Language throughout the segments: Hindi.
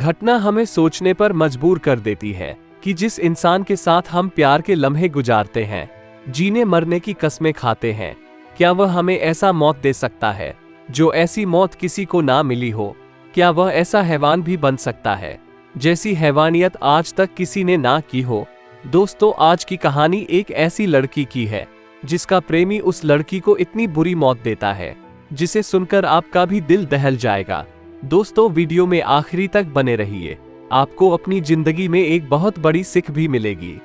घटना हमें सोचने पर मजबूर कर देती है कि जिस इंसान के साथ हम प्यार के लम्हे गुजारते हैं, जीने मरने की कस्में खाते हैं, क्या वह हमें ऐसा मौत दे सकता है जो ऐसी मौत किसी को ना मिली हो? क्या वह ऐसा हैवान भी बन सकता है जैसी हैवानियत आज तक किसी ने ना की हो? दोस्तों, आज की कहानी एक ऐसी लड़की की है जिसका प्रेमी उस लड़की को इतनी बुरी मौत देता है जिसे सुनकर आपका भी दिल दहल जाएगा। दोस्तों, वीडियो में आखिरी तक बने रहिए, आपको अपनी जिंदगी में एक बहुत बड़ी सीख भी मिलेगी।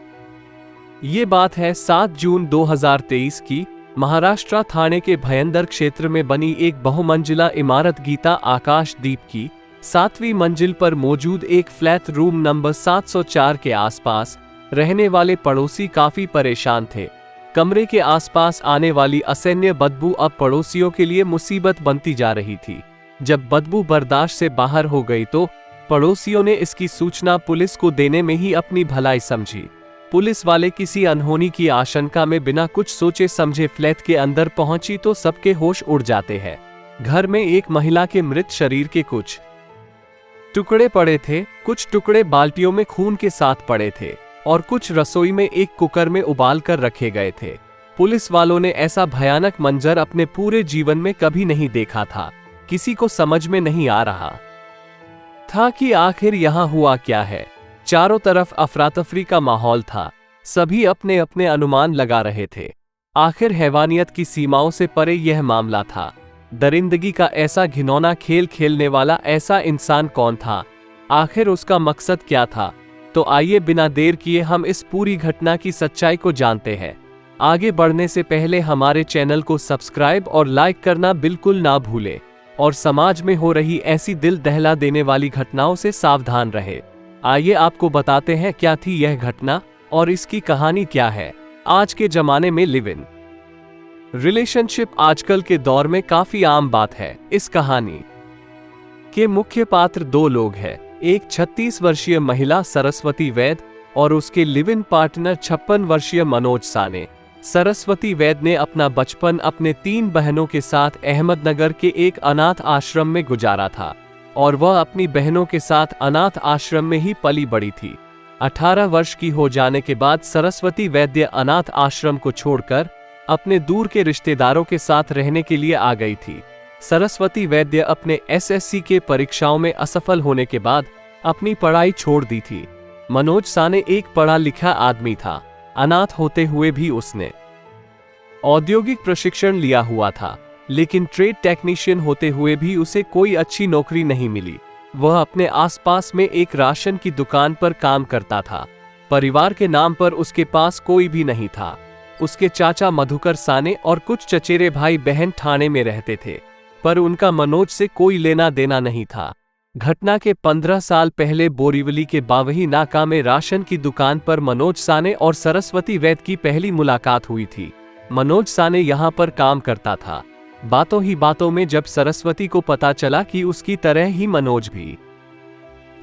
ये बात है 7 जून 2023 की। महाराष्ट्र थाने के भयंदर क्षेत्र में बनी एक बहुमंजिला इमारत गीता आकाशदीप की 7वीं मंजिल पर मौजूद एक फ्लैट रूम नंबर 704 के आसपास रहने वाले पड़ोसी काफी परेशान थे। कमरे के आसपास आने वाली असहनीय बदबू अब पड़ोसियों के लिए मुसीबत बनती जा रही थी। जब बदबू बर्दाश्त से बाहर हो गई तो पड़ोसियों ने इसकी सूचना पुलिस को देने में ही अपनी भलाई समझी। पुलिस वाले किसी अनहोनी की आशंका में बिना कुछ सोचे समझे फ्लैट के अंदर पहुंची तो सबके होश उड़ जाते हैं। घर में एक महिला के मृत शरीर के कुछ टुकड़े पड़े थे, कुछ टुकड़े बाल्टियों में खून के साथ पड़े थे और कुछ रसोई में एक कुकर में उबाल कर रखे गए थे। पुलिस वालों ने ऐसा भयानक मंजर अपने पूरे जीवन में कभी नहीं देखा था। किसी को समझ में नहीं आ रहा था कि आखिर यहाँ हुआ क्या है। चारों तरफ अफरा-तफरी का माहौल था, सभी अपने अपने अनुमान लगा रहे थे। आखिर हैवानियत की सीमाओं से परे यह मामला था। दरिंदगी का ऐसा घिनौना खेल खेलने वाला ऐसा इंसान कौन था? आखिर उसका मकसद क्या था? तो आइए बिना देर किए हम इस पूरी घटना की सच्चाई को जानते हैं। आगे बढ़ने से पहले हमारे चैनल को सब्सक्राइब और लाइक करना बिल्कुल ना भूलें और समाज में हो रही ऐसी दिल दहला देने वाली घटनाओं से सावधान रहे। आइए आपको बताते हैं क्या थी यह घटना और इसकी कहानी क्या है। आज के जमाने में लिव इन रिलेशनशिप आजकल के दौर में काफी आम बात है। इस कहानी के मुख्य पात्र दो लोग हैं, एक 36 वर्षीय महिला सरस्वती वैद और उसके लिव इन पार्टनर 56 वर्षीय मनोज साने। सरस्वती वैद ने अपना बचपन अपने 3 बहनों के साथ अहमदनगर के एक अनाथ आश्रम में गुजारा था और वह अपनी बहनों के साथ अनाथ आश्रम में ही पली बड़ी थी। 18 वर्ष की हो जाने के बाद सरस्वती वैद्य अनाथ आश्रम को छोड़कर अपने दूर के रिश्तेदारों के साथ रहने के लिए आ गई थी। सरस्वती वैद्य अपने एसएससी के परीक्षाओं में असफल होने के बाद अपनी पढ़ाई छोड़ दी थी। मनोज साने एक पढ़ा लिखा आदमी था। अनाथ होते हुए भी उसने औद्योगिक प्रशिक्षण लिया हुआ था, लेकिन ट्रेड टेक्नीशियन होते हुए भी उसे कोई अच्छी नौकरी नहीं मिली। वह अपने आसपास में एक राशन की दुकान पर काम करता था। परिवार के नाम पर उसके पास कोई भी नहीं था। उसके चाचा मधुकर साने और कुछ चचेरे भाई बहन ठाणे में रहते थे, पर उनका मनोज से कोई लेना देना नहीं था। घटना के 15 साल पहले बोरीवली के बावही नाका में राशन की दुकान पर मनोज साने और सरस्वती वैद की पहली मुलाकात हुई थी। मनोज साने यहाँ पर काम करता था। बातों ही बातों में जब सरस्वती को पता चला कि उसकी तरह ही मनोज भी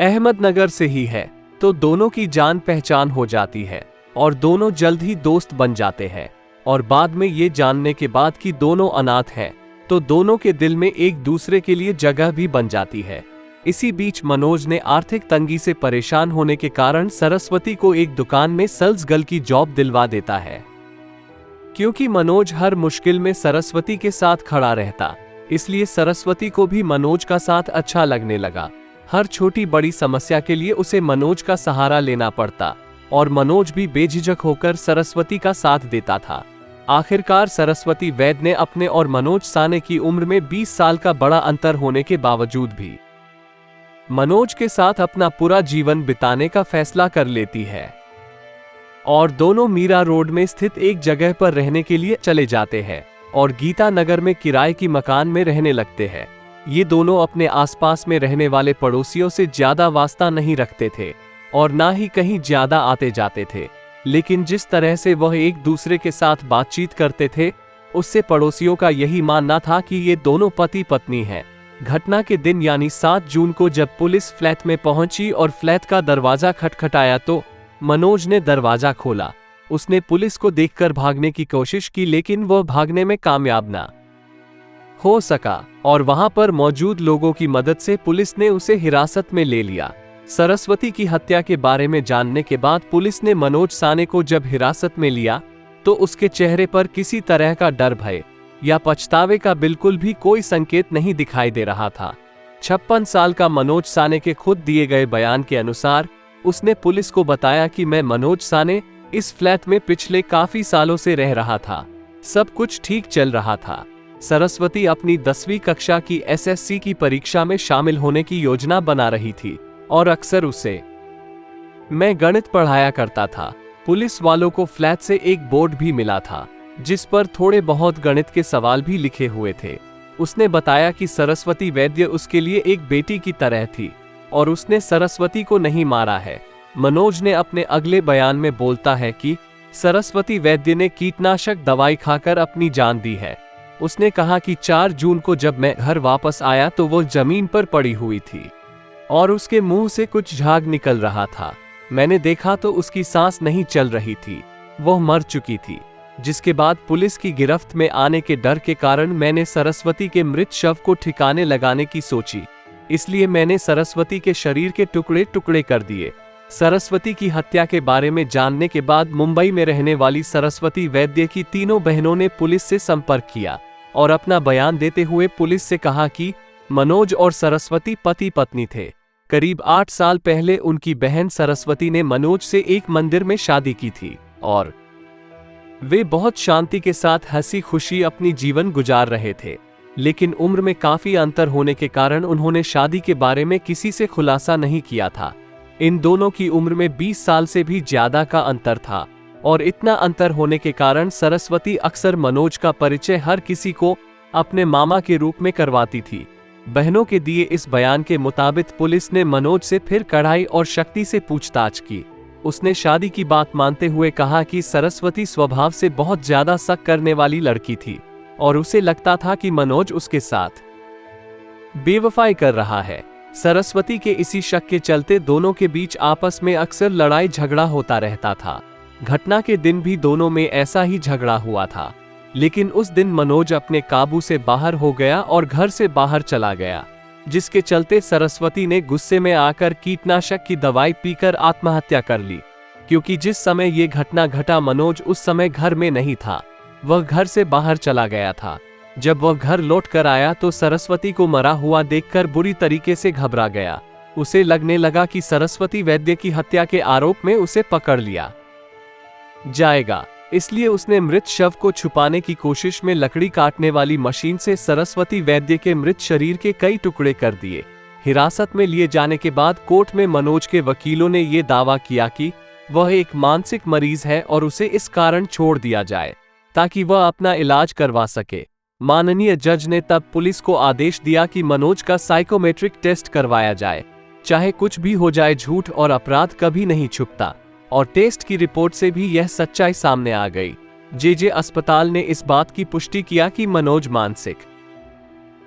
अहमदनगर से ही है, तो दोनों की जान पहचान हो जाती है और दोनों जल्द ही दोस्त बन जाते हैं। और बाद में ये जानने के बाद कि दोनों अनाथ हैं, तो दोनों के दिल में एक दूसरे के लिए जगह भी बन जाती है। इसी बीच मनोज ने आर्थिक तंगी से परेशान होने के कारण सरस्वती को एक दुकान में सेल्स गर्ल की जॉब दिलवा देता है। क्योंकि मनोज हर मुश्किल में सरस्वती के साथ खड़ा रहता, इसलिए सरस्वती को भी मनोज का साथ अच्छा लगने लगा। हर छोटी बड़ी समस्या के लिए उसे मनोज का सहारा लेना पड़ता और मनोज भी बेझिझक होकर सरस्वती का साथ देता था। आखिरकार सरस्वती वैद ने अपने और मनोज साने की उम्र में 20 साल का बड़ा अंतर होने के बावजूद भी मनोज के साथ अपना पूरा जीवन बिताने का फैसला कर लेती है और दोनों मीरा रोड में स्थित एक जगह पर रहने के लिए चले जाते हैं और गीता नगर में किराए की मकान में रहने लगते हैं। ये दोनों अपने आसपास में रहने वाले पड़ोसियों से ज्यादा वास्ता नहीं रखते थे और ना ही कहीं ज्यादा आते जाते थे, लेकिन जिस तरह से वह एक दूसरे के साथ बातचीत करते थे, उससे पड़ोसियों का यही मानना था कि ये दोनों पति पत्नी हैं। घटना के दिन यानी 7 जून को जब पुलिस फ्लैट में पहुंची और फ्लैट का दरवाजा खटखटाया तो मनोज ने दरवाजा खोला। उसने पुलिस को देखकर भागने की कोशिश की, लेकिन वह भागने में कामयाब ना हो सका और वहां पर मौजूद लोगों की मदद से पुलिस ने उसे हिरासत में ले लिया। सरस्वती की हत्या के बारे में जानने के बाद पुलिस ने मनोज साने को जब हिरासत में लिया तो उसके चेहरे पर किसी तरह का डर, भय या पछतावे का बिल्कुल भी कोई संकेत नहीं दिखाई दे रहा था। 56 साल का मनोज साने के खुद दिए गए बयान के अनुसार उसने पुलिस को बताया कि मैं मनोज साने इस फ्लैट में पिछले काफी सालों से रह रहा था, सब कुछ ठीक चल रहा था। सरस्वती अपनी 10वीं कक्षा की एसएससी की परीक्षा में शामिल होने की योजना बना रही थी और अक्सर उसे मैं गणित पढ़ाया करता था। पुलिस वालों को फ्लैट से एक बोर्ड भी मिला था जिस पर थोड़े बहुत गणित के सवाल भी लिखे हुए थे। उसने बताया कि सरस्वती वैद्य उसके लिए एक बेटी की तरह थी और उसने सरस्वती को नहीं मारा है। मनोज ने अपने अगले बयान में बोलता है कि सरस्वती वैद्य ने कीटनाशक दवाई खाकर अपनी जान दी है। उसने कहा कि 4 जून को जब मैं घर वापस आया तो वो जमीन पर पड़ी हुई थी और उसके मुंह से कुछ झाग निकल रहा था। मैंने देखा तो उसकी सांस नहीं चल रही थी, वह मर चुकी थी। जिसके बाद पुलिस की गिरफ्त में आने के डर के कारण मैंने सरस्वती के मृत शव को ठिकाने लगाने की सोची, इसलिए मैंने सरस्वती के शरीर के टुकड़े टुकड़े कर दिए। सरस्वती की हत्या के बारे में जानने के बाद मुंबई में रहने वाली सरस्वती वैद्य की तीनों बहनों ने पुलिस से संपर्क किया और अपना बयान देते हुए पुलिस से कहा कि मनोज और सरस्वती पति पत्नी थे। करीब 8 साल पहले उनकी बहन सरस्वती ने मनोज से एक मंदिर में शादी की थी और वे बहुत शांति के साथ हंसी खुशी अपनी जीवन गुजार रहे थे, लेकिन उम्र में काफी अंतर होने के कारण उन्होंने शादी के बारे में किसी से खुलासा नहीं किया था। इन दोनों की उम्र में 20 साल से भी ज्यादा का अंतर था और इतना अंतर होने के कारण सरस्वती अक्सर मनोज का परिचय हर किसी को अपने मामा के रूप में करवाती थी। बहनों के दिए इस बयान के मुताबिक पुलिस ने मनोज से फिर कड़ाई और शक्ति से पूछताछ की। उसने शादी की बात मानते हुए कहा कि सरस्वती स्वभाव से बहुत ज्यादा शक करने वाली लड़की थी और उसे लगता था कि मनोज उसके साथ बेवफाई कर रहा है। सरस्वती के इसी शक के चलते दोनों के बीच आपस में अक्सर लड़ाई झगड़ा होता रहता था। घटना के दिन भी दोनों में ऐसा ही झगड़ा हुआ था, लेकिन उस दिन मनोज अपने काबू से बाहर हो गया और घर से बाहर चला गया, जिसके चलते सरस्वती ने गुस्से में आकर कीटनाशक की दवाई पीकर आत्महत्या कर ली। क्योंकि जिस समय ये घटना घटा मनोज उस समय घर में नहीं था, वह घर से बाहर चला गया था। जब वह घर लौट कर आया तो सरस्वती को मरा हुआ देखकर बुरी तरीके से घबरा गया। उसे लगने लगा कि सरस्वती वैद्य की हत्या के आरोप में उसे पकड़ लिया जाएगा, इसलिए उसने मृत शव को छुपाने की कोशिश में लकड़ी काटने वाली मशीन से सरस्वती वैद्य के मृत शरीर के कई टुकड़े कर दिए। हिरासत में लिए जाने के बाद कोर्ट में मनोज के वकीलों ने यह दावा किया कि वह एक मानसिक मरीज है और उसे इस कारण छोड़ दिया जाए ताकि वह अपना इलाज करवा सके। माननीय जज ने तब पुलिस को आदेश दिया कि मनोज का साइकोमेट्रिक टेस्ट करवाया जाए। चाहे कुछ भी हो जाए, झूठ और अपराध कभी नहीं छुपता और टेस्ट की रिपोर्ट से भी यह सच्चाई सामने आ गई। जेजे अस्पताल ने इस बात की पुष्टि किया कि मनोज मानसिक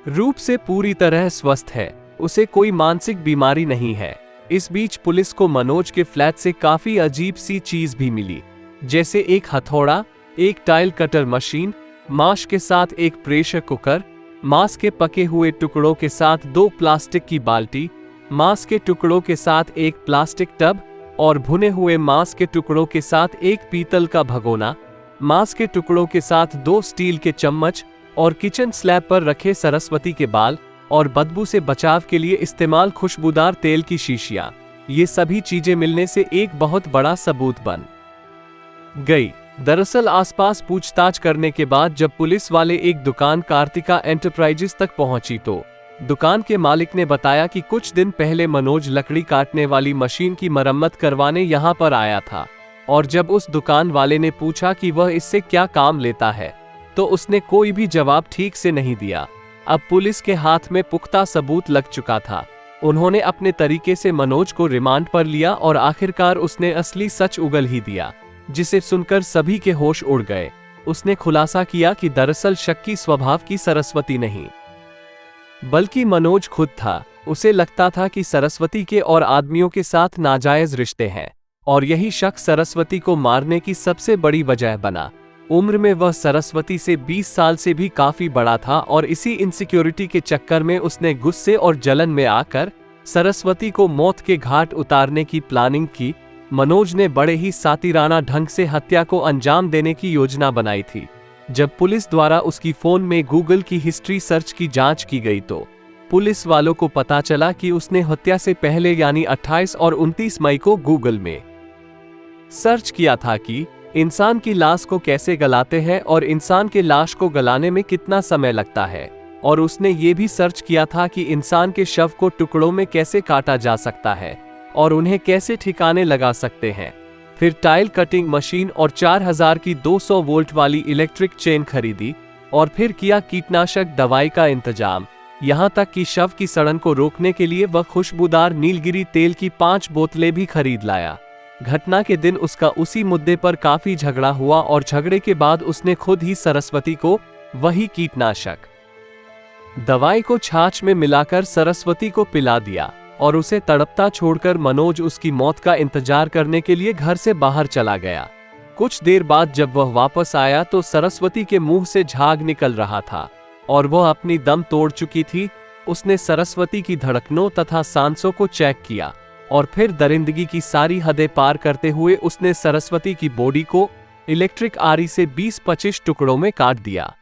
रूप से पूरी तरह स्वस्थ है, उसे कोई मानसिक बीमारी नहीं है। इस बीच पुलिस को मनोज के फ्लैट से काफी अजीब सी चीज भी मिली, जैसे एक हथौड़ा, एक टाइल कटर मशीन, मांस के साथ एक प्रेशर कुकर, मांस के पके हुए टुकड़ों के साथ 2 प्लास्टिक की बाल्टी, मांस के टुकड़ों के साथ एक प्लास्टिक टब और भुने हुए मांस के टुकड़ों के साथ एक पीतल का भगोना, मांस के टुकड़ों के साथ 2 स्टील के चम्मच और किचन स्लैब पर रखे सरस्वती के बाल और बदबू से बचाव के लिए इस्तेमाल खुशबूदार तेल की शीशियां। ये सभी चीजें मिलने से एक बहुत बड़ा सबूत बन गई। दरअसल आसपास पूछताछ करने के बाद जब पुलिस वाले एक दुकान कार्तिका एंटरप्राइजेस तक पहुंची तो दुकान के मालिक ने बताया कि कुछ दिन पहले मनोज लकड़ी काटने वाली मशीन की मरम्मत करवाने यहां पर आया था और जब उस दुकान वाले ने पूछा कि वह इससे क्या काम लेता है तो उसने कोई भी जवाब ठीक से नहीं दिया। अब पुलिस के हाथ में पुख्ता सबूत लग चुका था। उन्होंने अपने तरीके से मनोज को रिमांड पर लिया और आखिरकार उसने असली सच उगल ही दिया, जिसे सुनकर सभी के होश उड़ गए। उसने खुलासा किया कि दरअसल शक्की स्वभाव की सरस्वती नहीं बल्कि मनोज खुद था। उसे लगता था कि सरस्वती के और आदमियों के साथ नाजायज रिश्ते हैं और यही शक सरस्वती को मारने की सबसे बड़ी वजह बना। उम्र में वह सरस्वती से 20 साल से भी काफी बड़ा था और इसी इनसिक्योरिटी के चक्कर में उसने गुस्से और जलन में आकर सरस्वती को मौत के घाट उतारने की प्लानिंग की। मनोज ने बड़े ही सातिराना ढंग से हत्या को अंजाम देने की योजना बनाई थी। जब पुलिस द्वारा उसकी फोन में गूगल की हिस्ट्री सर्च की जांच की गई तो पुलिस वालों को पता चला कि उसने हत्या से पहले यानी 28 और 29 मई को गूगल में सर्च किया था कि इंसान की लाश को कैसे गलाते हैं और इंसान के लाश को गलाने में कितना समय लगता है, और उसने ये भी सर्च किया था कि इंसान के शव को टुकड़ों में कैसे काटा जा सकता है और उन्हें कैसे ठिकाने लगा सकते हैं। फिर टाइल कटिंग मशीन और 4000 की 200 वोल्ट वाली इलेक्ट्रिक चेन खरीदी और फिर किया कीटनाशक दवाई का इंतजाम। यहाँ तक कि शव की सड़न को रोकने के लिए वह खुशबूदार नीलगिरी तेल की 5 बोतलें भी खरीद लाया। घटना के दिन उसका उसी मुद्दे पर काफी झगड़ा हुआ और झगड़े के बाद उसने खुद ही सरस्वती को वही कीटनाशक दवाई को छाछ में मिलाकर सरस्वती को पिला दिया और उसे तड़पता छोड़कर मनोज उसकी मौत का इंतजार करने के लिए घर से बाहर चला गया। कुछ देर बाद जब वह वापस आया तो सरस्वती के मुंह से झाग निकल रहा था और वह अपनी दम तोड़ चुकी थी। उसने सरस्वती की धड़कनों तथा सांसों को चेक किया और फिर दरिंदगी की सारी हदें पार करते हुए उसने सरस्वती की बॉडी को इलेक्ट्रिक आरी से 20-25 टुकड़ों में काट दिया।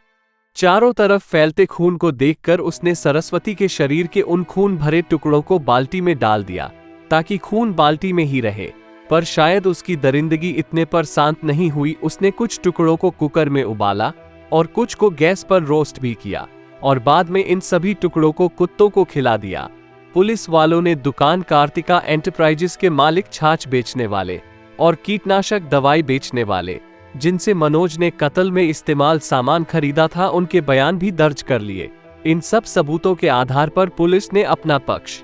चारों तरफ फैलते खून को देखकर उसने सरस्वती के शरीर के उन खून भरे टुकड़ों को बाल्टी में डाल दिया ताकि खून बाल्टी में ही रहे, पर शायद उसकी दरिंदगी इतने पर शांत नहीं हुई। उसने कुछ टुकड़ों को कुकर में उबाला और कुछ को गैस पर रोस्ट भी किया और बाद में इन सभी टुकड़ों को कुत्तों को खिला दिया। पुलिस वालों ने दुकान कार्तिका एंटरप्राइजेस के मालिक, छाछ बेचने वाले और कीटनाशक दवाई बेचने वाले जिनसे मनोज ने कत्ल में इस्तेमाल सामान खरीदा था, उनके बयान भी दर्ज कर लिए। इन सब सबूतों के आधार पर पुलिस ने अपना पक्ष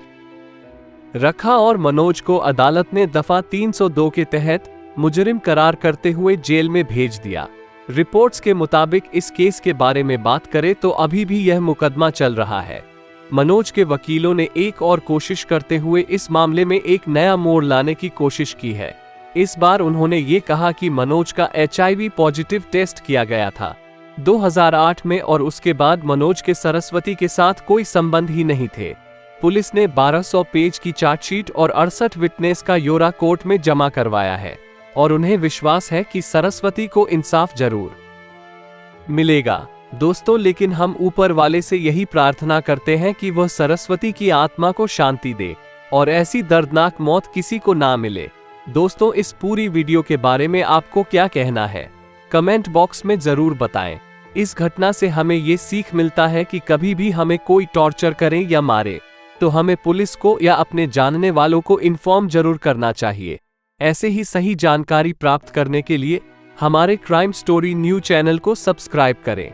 रखा और मनोज को अदालत ने दफा 302 के तहत मुजरिम करार करते हुए जेल में भेज दिया। रिपोर्ट्स के मुताबिक इस केस के बारे में बात करें तो अभी भी यह मुकदमा चल रहा है। मनोज के वकीलों ने एक और कोशिश करते हुए इस मामले में एक नया मोड़ लाने की कोशिश की है। इस बार उन्होंने ये कहा कि मनोज का HIV पॉजिटिव टेस्ट किया गया था 2008 में और उसके बाद मनोज के सरस्वती के साथ कोई संबंध ही नहीं थे। पुलिस ने 1200 पेज की चार्जशीट और 68 विटनेस का ब्यौरा कोर्ट में जमा करवाया है और उन्हें विश्वास है कि सरस्वती को इंसाफ जरूर मिलेगा। दोस्तों, लेकिन हम ऊपर वाले से यही प्रार्थना करते हैं कि वह सरस्वती की आत्मा को शांति दे और ऐसी दर्दनाक मौत किसी को ना मिले। दोस्तों, इस पूरी वीडियो के बारे में आपको क्या कहना है, कमेंट बॉक्स में जरूर बताएं। इस घटना से हमें ये सीख मिलता है कि कभी भी हमें कोई टॉर्चर करे या मारे तो हमें पुलिस को या अपने जानने वालों को इन्फॉर्म जरूर करना चाहिए। ऐसे ही सही जानकारी प्राप्त करने के लिए हमारे क्राइम स्टोरी न्यूज़ चैनल को सब्सक्राइब करें।